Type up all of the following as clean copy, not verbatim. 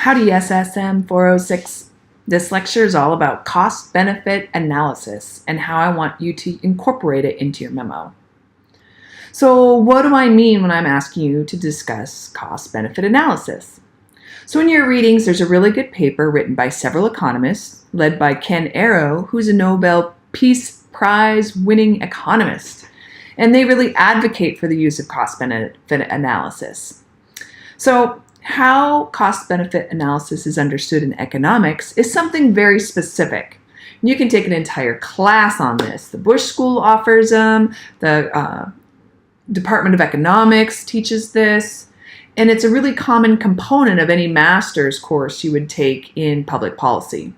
Howdy SSM 406. This lecture is all about cost-benefit analysis and how I want you to incorporate it into your memo. So what do I mean when I'm asking you to discuss cost-benefit analysis? So in your readings, there's a really good paper written by several economists, led by Ken Arrow, who's a Nobel Peace Prize winning economist. And they really advocate for the use of cost-benefit analysis. So how cost-benefit analysis is understood in economics is something very specific. You can take an entire class on this. The Bush School offers them, the Department of Economics teaches this, and it's a really common component of any master's course you would take in public policy.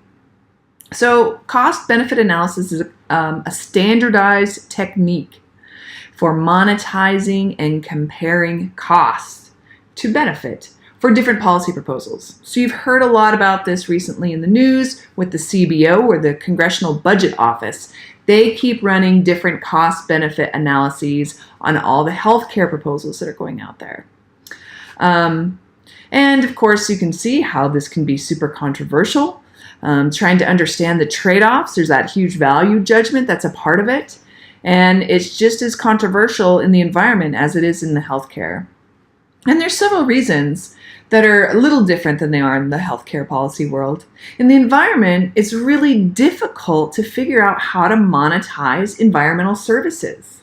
So cost-benefit analysis is a standardized technique for monetizing and comparing costs to benefit for different policy proposals. So you've heard a lot about this recently in the news with the CBO, or the Congressional Budget Office. They keep running different cost-benefit analyses on all the healthcare proposals that are going out there. And of course, you can see how this can be super controversial. Trying to understand the trade-offs, there's that huge value judgment that's a part of it. And it's just as controversial in the environment as it is in the healthcare. And there's several reasons that are a little different than they are in the healthcare policy world. In the environment, it's really difficult to figure out how to monetize environmental services.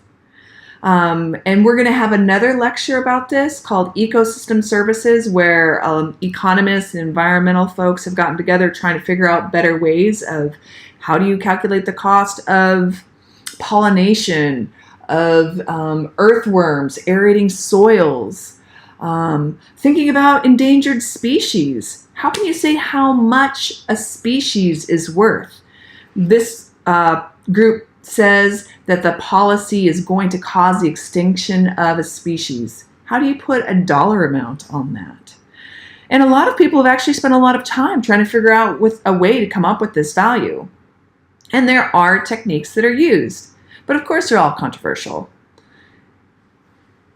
And we're going to have another lecture about this called Ecosystem Services, where economists and environmental folks have gotten together trying to figure out better ways of how do you calculate the cost of pollination, of earthworms, aerating soils, thinking about endangered species. How can you say how much a species is worth? This group says that the policy is going to cause the extinction of a species. How do you put a dollar amount on that? And a lot of people have actually spent a lot of time trying to figure out a way to come up with this value. And there are techniques that are used, but of course they're all controversial.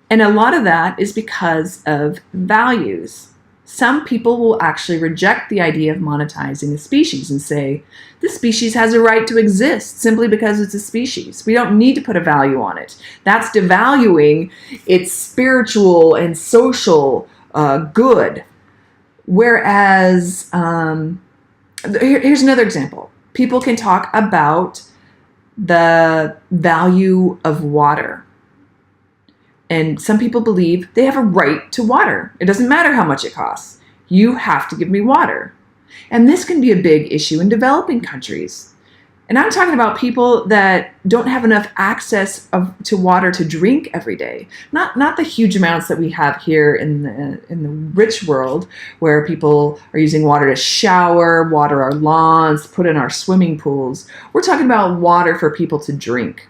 And a lot of that is because of values. Some people will actually reject the idea of monetizing a species and say, this species has a right to exist simply because it's a species. We don't need to put a value on it. That's devaluing its spiritual and social good. Whereas, here's another example. People can talk about the value of water. And some people believe they have a right to water. It doesn't matter how much it costs. You have to give me water. And this can be a big issue in developing countries. And I'm talking about people that don't have enough access to water to drink every day. Not the huge amounts that we have here in the rich world, where people are using water to shower, water our lawns, put in our swimming pools. We're talking about water for people to drink.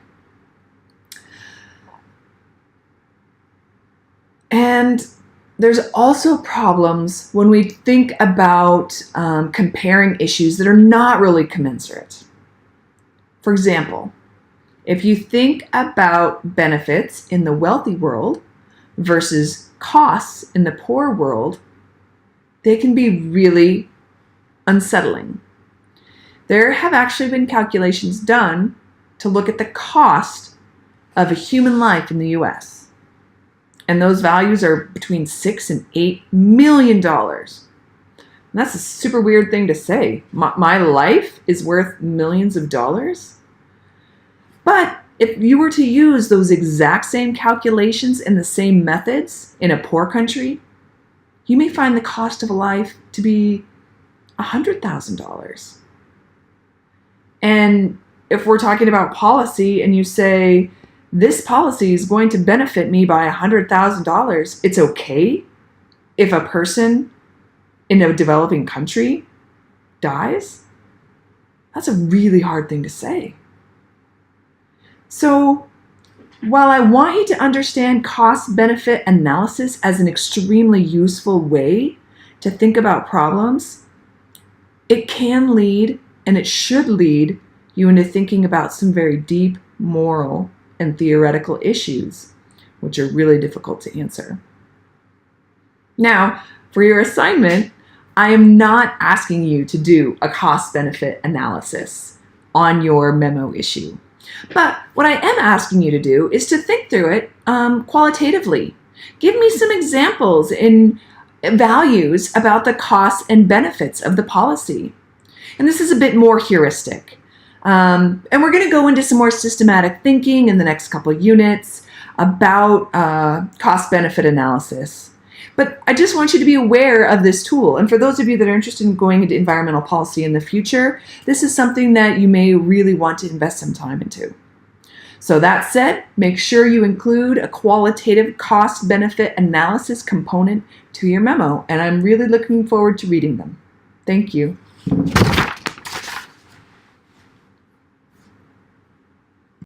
And there's also problems when we think about comparing issues that are not really commensurate. For example, if you think about benefits in the wealthy world versus costs in the poor world, they can be really unsettling. There have actually been calculations done to look at the cost of a human life in the US. And those values are between $6 and $8 million. And that's a super weird thing to say. My life is worth millions of dollars. But if you were to use those exact same calculations and the same methods in a poor country, you may find the cost of a life to be $100,000. And if we're talking about policy and you say, this policy is going to benefit me by $100,000. It's okay if a person in a developing country dies? That's a really hard thing to say. So while I want you to understand cost-benefit analysis as an extremely useful way to think about problems, it can lead, and it should lead, you into thinking about some very deep moral and theoretical issues, which are really difficult to answer. Now, for your assignment, I am not asking you to do a cost-benefit analysis on your memo issue. But what I am asking you to do is to think through it qualitatively. Give me some examples and values about the costs and benefits of the policy. And this is a bit more heuristic. And we're going to go into some more systematic thinking in the next couple of units about cost-benefit analysis. But I just want you to be aware of this tool. And for those of you that are interested in going into environmental policy in the future, this is something that you may really want to invest some time into. So that said, make sure you include a qualitative cost-benefit analysis component to your memo. And I'm really looking forward to reading them. Thank you.